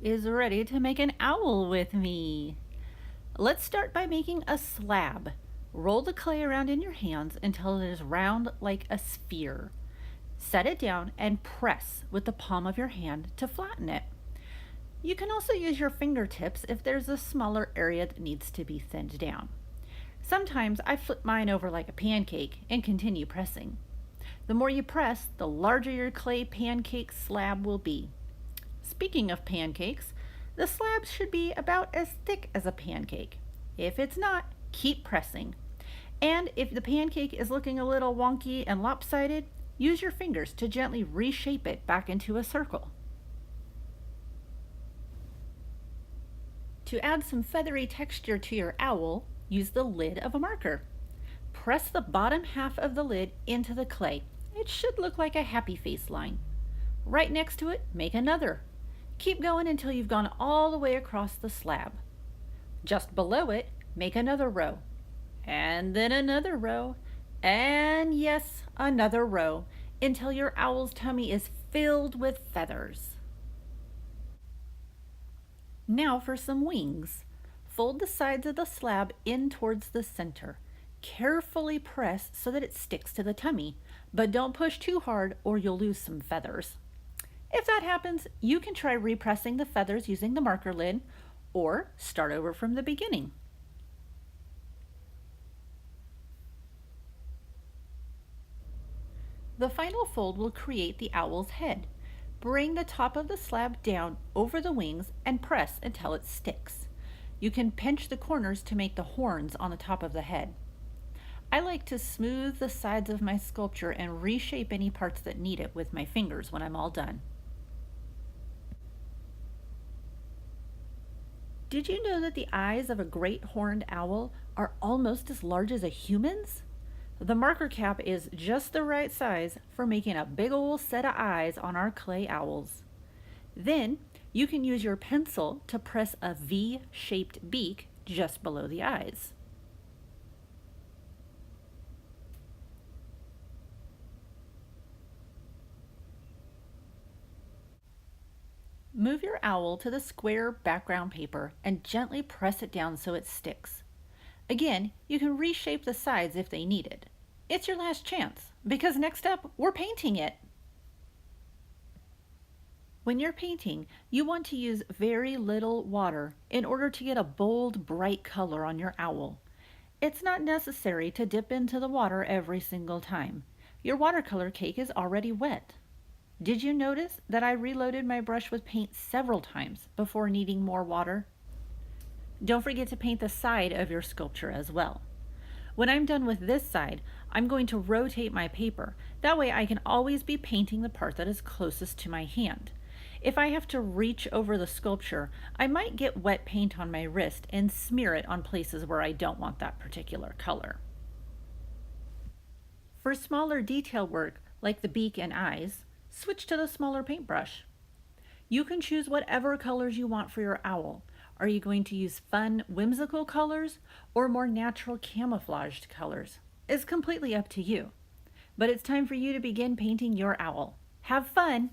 is ready to make an owl with me. Let's start by making a slab. Roll the clay around in your hands until it is round like a sphere. Set it down and press with the palm of your hand to flatten it. You can also use your fingertips if there's a smaller area that needs to be thinned down. Sometimes I flip mine over like a pancake and continue pressing. The more you press, the larger your clay pancake slab will be. Speaking of pancakes, the slab should be about as thick as a pancake. If it's not, keep pressing. And if the pancake is looking a little wonky and lopsided, use your fingers to gently reshape it back into a circle. To add some feathery texture to your owl, use the lid of a marker. Press the bottom half of the lid into the clay. It should look like a happy face line. Right next to it, make another. Keep going until you've gone all the way across the slab. Just below it, make another row. And then another row. And yes, another row, until your owl's tummy is filled with feathers. Now for some wings. Fold the sides of the slab in towards the center. Carefully press so that it sticks to the tummy, but don't push too hard or you'll lose some feathers. If that happens, you can try repressing the feathers using the marker lid or start over from the beginning. The final fold will create the owl's head. Bring the top of the slab down over the wings and press until it sticks. You can pinch the corners to make the horns on the top of the head. I like to smooth the sides of my sculpture and reshape any parts that need it with my fingers when I'm all done. Did you know that the eyes of a great horned owl are almost as large as a human's? The marker cap is just the right size for making a big old set of eyes on our clay owls. Then you can use your pencil to press a V-shaped beak just below the eyes. Move your owl to the square background paper and gently press it down so it sticks. Again, you can reshape the sides if they need it. It's your last chance, because next up, we're painting it. When you're painting, you want to use very little water in order to get a bold, bright color on your owl. It's not necessary to dip into the water every single time. Your watercolor cake is already wet. Did you notice that I reloaded my brush with paint several times before needing more water? Don't forget to paint the side of your sculpture as well. When I'm done with this side, I'm going to rotate my paper. That way I can always be painting the part that is closest to my hand. If I have to reach over the sculpture, I might get wet paint on my wrist and smear it on places where I don't want that particular color. For smaller detail work, like the beak and eyes, switch to the smaller paintbrush. You can choose whatever colors you want for your owl. Are you going to use fun, whimsical colors or more natural camouflaged colors? It's completely up to you. But it's time for you to begin painting your owl. Have fun!